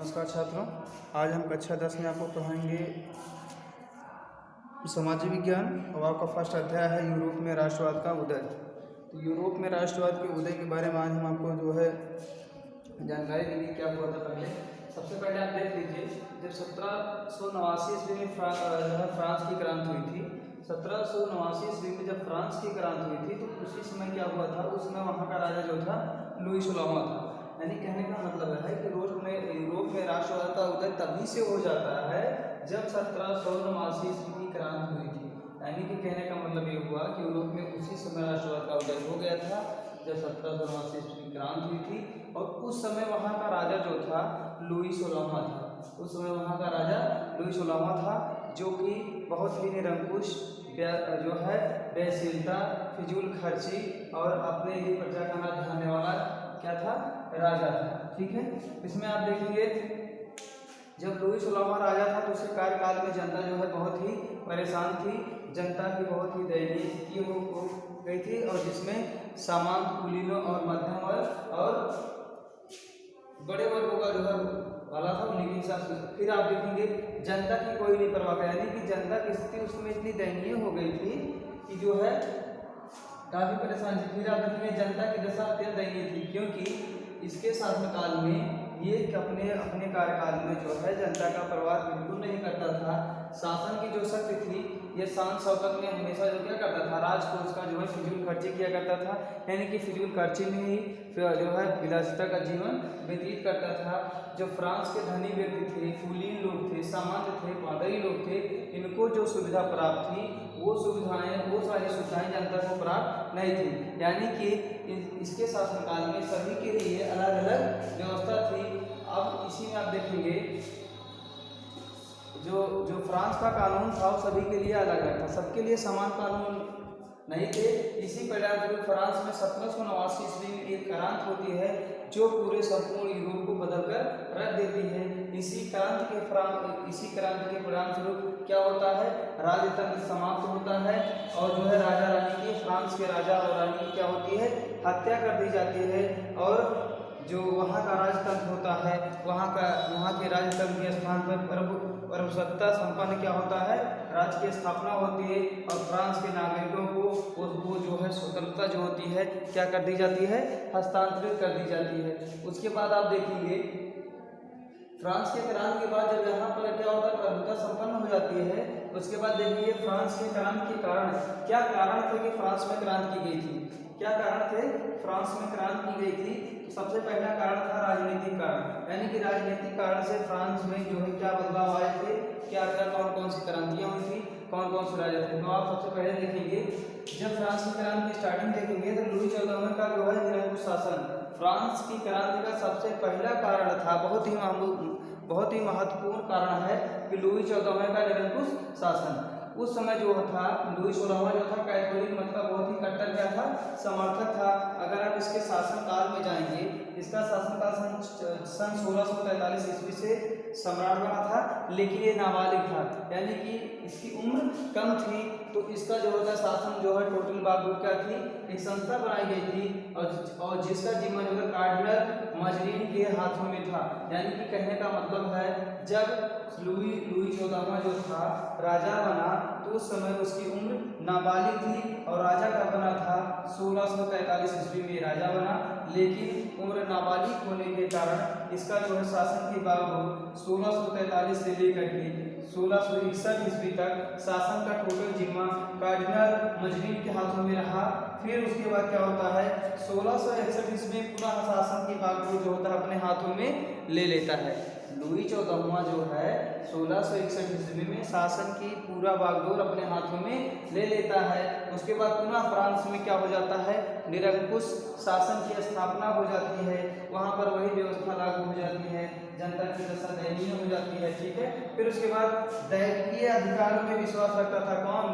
नमस्कार छात्रों, आज हम कक्षा 10 में आपको पढ़ाएंगे सामाजिक विज्ञान और आपका फर्स्ट अध्याय है यूरोप में राष्ट्रवाद का उदय। तो यूरोप में राष्ट्रवाद के उदय के बारे में आज हम आपको जानकारी देंगे क्या हुआ था। पहले सबसे पहले आप देख लीजिए, जब 1789 ईस्वी में फ्रांस की क्रांति हुई थी। 1789 ईस्वी में जब फ्रांस की क्रांति हुई थी तो उसी समय क्या हुआ था, उस समय वहाँ का राजा जो था लुई 16वां था। यानी कहने का मतलब है कि यूरोप में राष्ट्रवाद का उदय तभी से हो जाता है जब 1789 ईस्वी की क्रांति हुई थी। यानी कि कहने का मतलब ये हुआ कि यूरोप में उसी समय राष्ट्रवाद का उदय हो गया था जब 1789 ईस्वी की क्रांति हुई थी। और उस समय वहाँ का राजा जो था लुई 16वां था। उस समय वहाँ का राजा लुई 16वां था, जो कि बहुत ही निरंकुश जो है व्ययशीलता, फिजूल खर्ची और अपने ही प्रजा का ना ध्यान वाला क्या था, राजा था। ठीक है, इसमें आप देखेंगे जब लुई 16वां राजा था तो उसके कार्यकाल में जनता जो है बहुत ही परेशान थी। जनता की बहुत ही दयनीय स्थिति हो गई थी, और जिसमें सामान्य, कुलीनों और मध्यम वर्ग और बड़े वर्गों का जो है वाला था उन्हीं के हिसाब से। फिर आप देखेंगे जनता की कोई नहीं परवाह कर, यानी कि जनता की स्थिति उसमें इतनी दयनीय हो गई थी कि जो है काफी परेशान थी। फिर आप देखेंगे जनता की दशा अत्यंत दयनीय थी, क्योंकि इसके शासनकाल में ये अपने कार्यकाल में जो है जनता का परवाह बिल्कुल नहीं करता था। शासन की जो शक्ति थी, ये शान शौकत में हमेशा जो क्या करता था, राजकोष का जो है फिजूल खर्ची किया करता था। यानी कि फिजूल खर्ची में ही जो है विलासिता का जीवन व्यतीत करता था। जो फ्रांस के धनी व्यक्ति थे, कुलीन लोग थे, सामंत थे, पादरी लोग थे, इनको जो सुविधा प्राप्त थी वो सारी सुविधाएं जनता को प्राप्त नहीं थी। यानी कि इसके शासनकाल में सभी के लिए अलग अलग व्यवस्था थी। अब इसी में आप देखेंगे जो फ्रांस का कानून था वो सभी के लिए अलग अलग था, सबके लिए समान कानून नहीं थे। इसी परिणामस्वरूप फ्रांस में 1789 ईस्वी में एक क्रांति होती है जो पूरे संपूर्ण यूरोप को बदलकर रख देती है। इसी क्रांति के परिणामस्वरूप क्या होता है, राजतंत्र समाप्त होता है और जो है राजा रानी की, फ्रांस के राजा और रानी की क्या होती है, हत्या कर दी जाती है। और जो वहाँ का राजतंत्र होता है, वहाँ के राजतंत्र के स्थान पर प्रभुसत्ता संपन्न क्या होता है, राज्य की स्थापना होती है। और फ्रांस के नागरिकों को वो जो है स्वतंत्रता जो होती है क्या कर दी जाती है, हस्तांतरित कर दी जाती है। उसके बाद आप देखेंगे फ्रांस के क्रांति के बाद जब यहाँ पर क्या होता है, प्रभुता संपन्न हो जाती है। उसके बाद देखिए फ्रांस के क्रांति के कारण क्या कारण थे कि फ्रांस में क्रांति की गई थी, क्या कारण थे फ्रांस में क्रांति की गई थी। सबसे पहला कारण था राजनीतिक कारण, यानी कि राजनीतिक कारण से फ्रांस में जो है क्या बदलाव आए थे, क्या कौन कौन सी क्रांतियां हुई थी, कौन कौन से राजा थे। तो आप सबसे पहले देखेंगे जब फ्रांस की क्रांति की स्टार्टिंग देखेंगे तो लुई 14वां का जो है निरंकुश शासन फ्रांस की क्रांति का सबसे पहला कारण था। बहुत ही महत्वपूर्ण कारण है कि लुई 14वां का निरंकुश शासन। उस समय जो था लुई 16वां जो था कैथोलिक मत का बहुत ही कट्टर क्या था, समर्थक था। अगर आप इसके शासनकाल में जाएंगे, इसका शासनकाल सन 1643 ईस्वी से सम्राट बना था, लेकिन ये नाबालिग था, यानी कि इसकी उम्र कम थी। तो इसका जो होता शासन जो है टोटल बागडोर क्या थी, एक संस्था बनाई गई थी और जिसका जिम्मा जो है कार्डिनल मजरीन के हाथों में था। यानी कि कहने का मतलब है जब लुई 14वां जो था राजा बना तो उस समय उसकी उम्र नाबालिग थी और राजा का बना था 1643 ईस्वी में राजा बना, लेकिन उम्र नाबालिग होने के कारण इसका जो है शासन की बागडोर 1643 से लेकर के 1661 ईस्वी तक शासन का टोटल जिम्मा कार्डिनल मजरीन के हाथों में रहा। फिर उसके बाद क्या होता है, 1661 ईस्वी में पुनः शासन की बागडोर जो होता है अपने हाथों में ले लेता है। लुई 14वां जो है 1661 ईस्वी में शासन की पूरा बागडोर अपने हाथों में ले लेता है। उसके बाद पुनः फ्रांस में क्या हो जाता है, निरंकुश शासन की स्थापना हो जाती है। वहाँ पर वही व्यवस्था लागू हो जाती है, जनता की दशा दयनीय हो जाती है। ठीक है, फिर उसके बाद दैवीय अधिकारों में विश्वास रखता था कौन,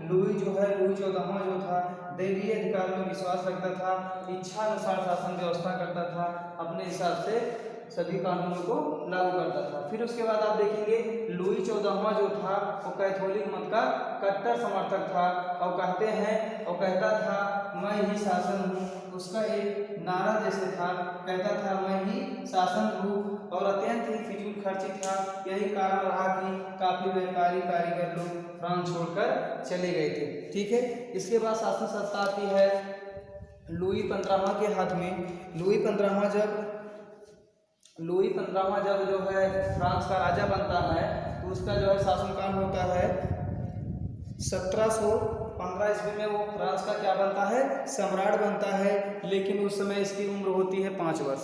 लुई 14वां जो था दैवीय अधिकार में विश्वास रखता था, इच्छा अनुसार शासन व्यवस्था करता था, अपने हिसाब से सभी कानूनों को लागू करता था। फिर उसके बाद आप देखेंगे लुई 14वां जो था वो कैथोलिक मत का कट्टर समर्थक था और कहता था मैं ही शासन हूँ। उसका एक नारा जैसे था, कहता था मैं ही शासन हूँ और अत्यंत ही खर्ची था। यही कारण रहा कि काफी व्यापारी कारीगर लोग फ्रांस छोड़कर चले गए थे। ठीक है, इसके बाद शासन सत्ता आती है लुई 15वां के हाथ में। लुई 15वां जब जो है फ्रांस का राजा बनता है तो उसका जो है शासनकाल होता है 1715 ईस्वी में। वो फ्रांस का क्या बनता है, सम्राट बनता है, लेकिन उस समय इसकी उम्र होती है 5 वर्ष।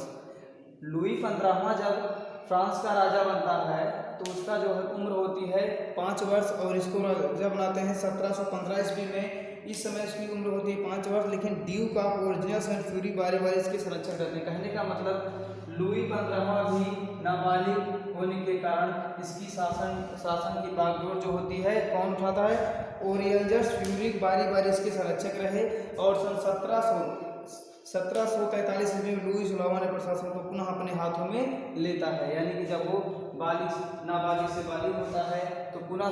लुई 15वां जब फ्रांस का राजा बनता है तो उसका जो है उम्र होती है 5 वर्ष, और इसको जब बनाते हैं 1715 ईस्वी में। इस समय इसकी उम्र होती है 5 वर्ष, लेकिन ड्यूक ऑफ ओरिजिनस एंड फ्यूरी बारी बारी इसके संरक्षण करते हैं। कहने का मतलब लुई 15वां भी नाबालिग होने के कारण इसकी शासन की बागडोर जो होती है कौन उठाता है, ओरिएंजर्स फ्यूरी बारी बारी इसके संरक्षक रहे। और सन 1743 ईस्वी में लुई 16वां ने प्रशासन को पुनः अपने हाथों में लेता है, यानी कि जब वो नाबालिग से बालिग होता है तो पुनः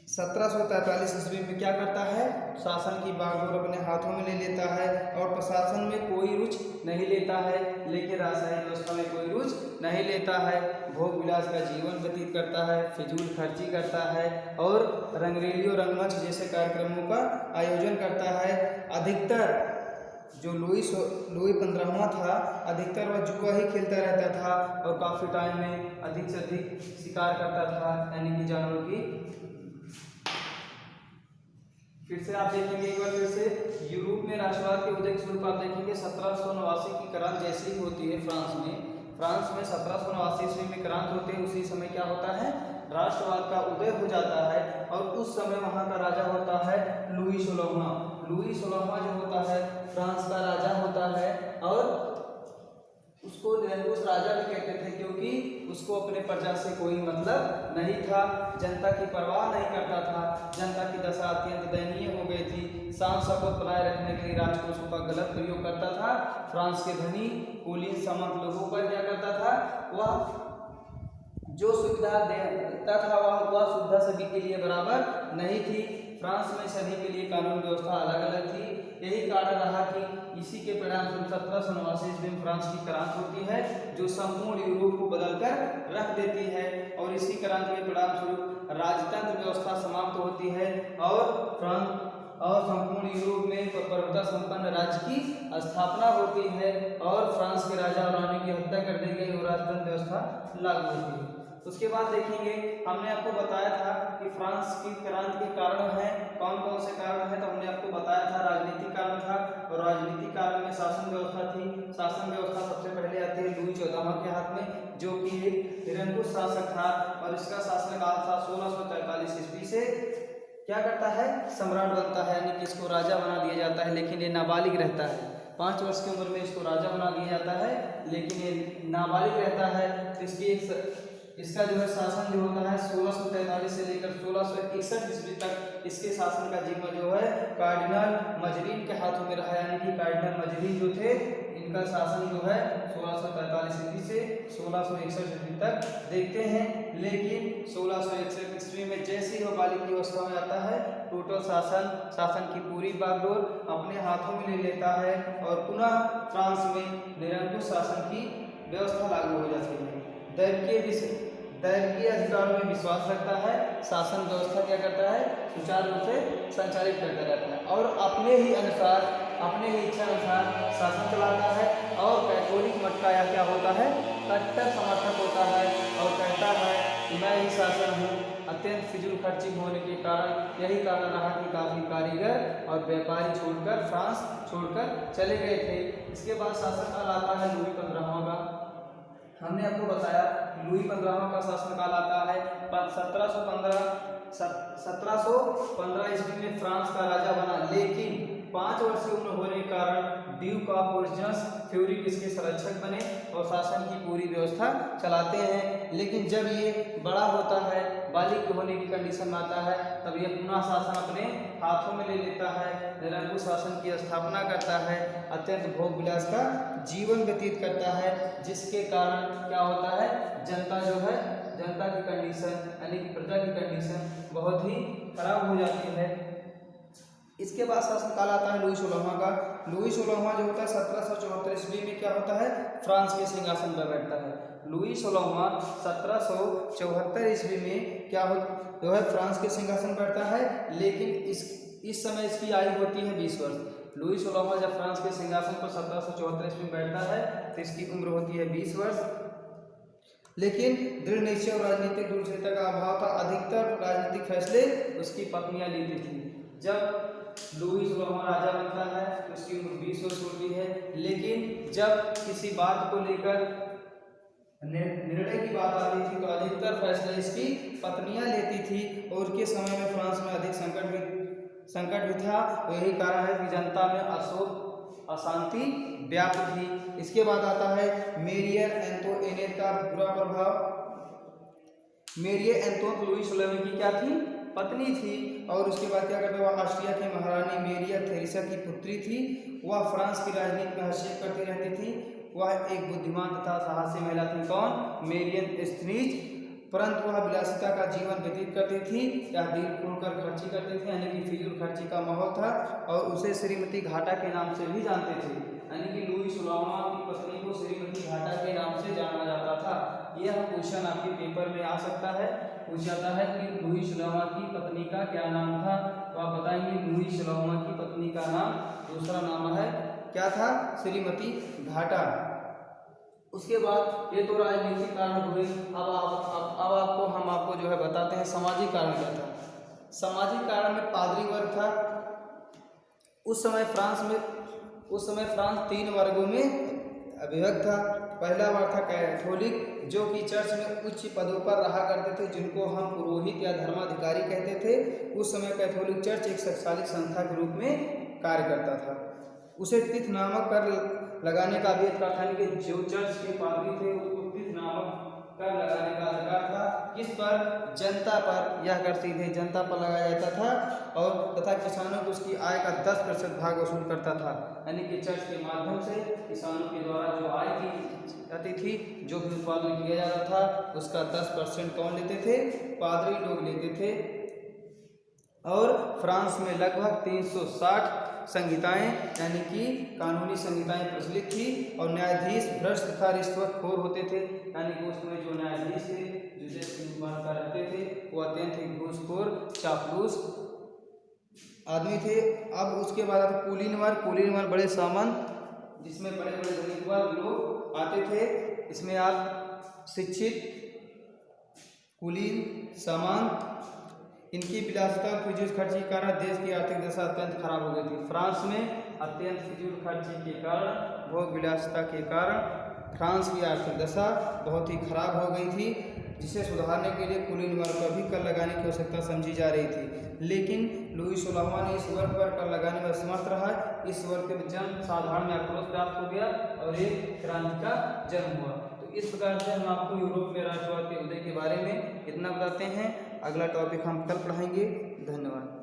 1743 ईस्वी में क्या करता है, शासन की बागडोर अपने हाथों में ले लेता है और प्रशासन में कोई रुचि नहीं लेता है, लेकिन राजशाही व्यवस्था में कोई रुचि नहीं लेता है। भोग विलास का जीवन व्यतीत करता है, फिजूल खर्ची करता है और रंगरेलियों रंगमंच जैसे कार्यक्रमों का आयोजन करता है। अधिकतर जो लुई 15वां था, अधिकतर वह जुआ ही खेलता रहता था और काफ़ी टाइम में अधिक से अधिक शिकार करता था, यानी कि जानवरों की। फिर से आप देखेंगे एक बार फिर से यूरोप में राष्ट्रवाद के उदय के स्वरूप आप देखेंगे 1789 की क्रांति जैसी ही होती है फ्रांस में 1789 ईस्वी में क्रांति होती है। उसी समय क्या होता है, राष्ट्रवाद का उदय हो जाता है और उस समय वहाँ का राजा होता है लुई 16वां। लुई 16वां जो होता है फ्रांस का राजा होता है और उसको निरंकुश राजा भी कहते थे, क्योंकि उसको अपने प्रजा से कोई मतलब नहीं था, जनता की परवाह नहीं करता था। जनता की दशा अत्यंत दयनीय हो गई थी। शान शौकत बनाए रखने के लिए राजकोषों का गलत प्रयोग करता था। फ्रांस के धनी कुलीन सामंत लोगों पर क्या करता था, वह जो सुविधा देता था वह सुविधा सभी के लिए बराबर नहीं थी। फ्रांस में सभी के लिए कानून व्यवस्था अलग अलग थी। यही कारण रहा कि इसी के परिणाम स्वरूप 1789 ईस्वी में फ्रांस की क्रांति होती है, जो संपूर्ण यूरोप को बदलकर रख देती है। और इसी क्रांति के परिणाम स्वरूप राजतंत्र व्यवस्था समाप्त होती है और संपूर्ण यूरोप में प्रभुता संपन्न राज्य की स्थापना होती है और फ्रांस के राजा और रानी की हत्या कर दी गई और राजतंत्र व्यवस्था लागू होती है। उसके बाद देखेंगे, हमने आपको बताया था कि फ्रांस की क्रांति के कारण है, कौन कौन से कारण है, तो हमने आपको बताया था राजनीतिक कारण था और राजनीतिक कारण में शासन व्यवस्था थी। शासन व्यवस्था सबसे पहले आती है लुई 14वां के हाथ में, जो कि एक निरंकुश शासक था और इसका शासनकाल था 1643 ईस्वी से क्या करता है, सम्राट बनता है, यानी कि इसको राजा बना दिया जाता है, लेकिन ये नाबालिग रहता है। 5 वर्ष की उम्र में इसको राजा बना दिया जाता है, लेकिन ये नाबालिग रहता है। तो इसका जो है शासन जो होता है 1643 से लेकर 1661 ईस्वी तक इसके शासन का जिम्मा जो है कार्डिनल मजरीन के हाथों में रहा, यानी कि कार्डिनल मजरीन जो थे इनका शासन जो है 1643 ईस्वी से 1661 ईस्वी तक देखते हैं। लेकिन 1661 ईस्वी में जैसे ही वो बालिग की अवस्था में आता है, टोटल शासन की पूरी बागडोर अपने हाथों में ले लेता है और पुनः फ्रांस में निरंकुश शासन की व्यवस्था लागू हो जाती है। दैवीय अधिकारों में विश्वास रखता है, शासन व्यवस्था क्या करता है, सुचारू रूप से संचालित करता रहता है और अपने ही इच्छा अनुसार शासन चलाता है। और कैथोलिक मत का यह क्या होता है, कट्टर समर्थक होता है और कहता है कि मैं ही शासन हूँ। अत्यंत फिजूल खर्ची होने के कारण यही कारण रहा कि काफ़ी कारीगर और व्यापारी फ्रांस छोड़कर चले गए थे। इसके बाद शासनकाल आता है लुई 15वां का। हमने आपको बताया लुई 15वां का शासनकाल आता है 1715 ईस्वी में फ्रांस का राजा बना, लेकिन 5 वर्ष की उम्र होने के कारण ड्यूक ऑफ ओरिजिनस फ्यूरी इसके संरक्षक बने और शासन की पूरी व्यवस्था चलाते हैं। लेकिन जब ये बड़ा होता है, बालिग होने की कंडीशन में आता है, तब ये पुनः शासन अपने हाथों में ले लेता है, निरंकुश शासन की स्थापना करता है, अत्यंत भोग विलास का जीवन व्यतीत करता है, जिसके कारण क्या होता है, जनता की कंडीशन यानी कि प्रजा की कंडीशन बहुत ही खराब हो जाती है। इसके बाद शासनकाल आता है लुई 16वां का। लुई 16वां जो होता है 1774 ईस्वी में क्या होता है, फ्रांस के सिंहासन पर बैठता है। लुई 16वां 1774 ईस्वी में क्या हो जो है फ्रांस के सिंहासन पर बैठता है, लेकिन इस समय इसकी आयु होती है 20 वर्ष। लुई 16वां जब फ्रांस के सिंहासन पर 1774 ईस्वी में बैठता है तो इसकी उम्र होती है 20 वर्ष। लेकिन दृढ़ निश्चय और राजनीतिक दूरदर्शिता का अभाव था। अधिकतर राजनीतिक फैसले उसकी पत्नियां लेती थी। जब लुई 16वां राजा बनता है तो उसकी उम्र 20 वर्ष होती है, लेकिन जब किसी बात को लेकर निर्णय की बात आती थी तो अधिकतर फैसले इसकी पत्नियां लेती थी। और उसके समय में फ्रांस में अधिक संकट भी था। तो यही कारण है कि जनता में अशोक अशांति व्याप्त थी। इसके बाद आता है मेरियर एंटोइनेट का बुरा प्रभाव। मेरियर एंटोइनेट लुई 16वें की क्या थी, पत्नी थी। और उसके बाद क्या करते, वह ऑस्ट्रिया की महारानी मेरियर थेरेसा की पुत्री थी। वह फ्रांस की राजनीति में हस्तक्षेप करती रहती थी। वह एक बुद्धिमान तथा साहसी महिला थी। कौन, मेरियन स्त्रीज। परंतु वह विलासिता का जीवन व्यतीत करती थी या दिल खोलकर खर्ची करती थी, यानी कि फिजूल खर्ची का माहौल था। और उसे श्रीमती घाटा के नाम से भी जानते थे, यानी कि लुई 16वां की पत्नी को श्रीमती घाटा के नाम से जाना जाता था। यह क्वेश्चन आपके पेपर में आ सकता है, पूछ जाता है कि लुई 16वां की पत्नी का क्या नाम था, तो आप बताएंगे लुई 16वां की पत्नी का नाम, दूसरा नाम है क्या था, श्रीमती घाटा। उसके बाद ये तो राजनीतिक कारण हुए। अब हम आपको जो है बताते हैं सामाजिक कारण क्या था। सामाजिक कारण में पादरी वर्ग था। उस समय फ्रांस 3 वर्गों में विभक्त था। पहला वर्ग था कैथोलिक, जो कि चर्च में उच्च पदों पर रहा करते थे, जिनको हम पुरोहित या धर्माधिकारी कहते थे। उस समय कैथोलिक चर्च एक शैक्षणिक संस्था के रूप में कार्य करता था। उसे तिथ नामक कर लगाने का भी अधिकार था, कि जो चर्च के पादरी थे उसको तिथ नामक कर लगाने का अधिकार था। किस पर, जनता पर, यह कर सीधे जनता पर लगाया जाता था। और तथा किसानों को उसकी आय का 10% भाग वसूल करता था, यानी कि चर्च के माध्यम से किसानों के द्वारा जो आय की जाती थी, जो भी उत्पादन किया जाता था, उसका 10% कौन लेते थे, पादरी लोग लेते थे। और फ्रांस में लगभग 360 संहिताएं यानी कि कानूनी संहिताएं प्रचलित थी। और न्यायाधीश भ्रष्ट तथा रिश्वतखोर होते थे, यानी कि उसमें जो न्यायाधीश थे, जो देश की निगरानी करते थे, वो अत्यंत ही घूसखोर चापलूस आदमी थे। अब उसके बाद आता कुलीन वर्ग बड़े सामंत, जिसमें बड़े बड़े धनिक वर्ग लोग आते थे। इसमें आप शिक्षित, कुलीन, सामंत, इनकी विलासिता और फिजूल खर्ची के कारण देश की आर्थिक दशा अत्यंत खराब हो गई थी। फ्रांस में अत्यंत फिजूल खर्ची के कारण, भोग विलासिता के कारण फ्रांस की आर्थिक दशा बहुत ही खराब हो गई थी, जिसे सुधारने के लिए कुलीन वर्ग पर भी कर लगाने की आवश्यकता समझी जा रही थी। लेकिन लुई 16वां ने इस वर्ग पर कर लगाने में असमर्थ रहा। इस वर्ग के जन साधारण में आक्रोश प्राप्त हो गया और एक क्रांति का जन्म हुआ। तो इस प्रकार से हम आपको यूरोप में राष्ट्रवाद के उदय के बारे में इतना बताते हैं। अगला टॉपिक हम कल पढ़ाएंगे। धन्यवाद।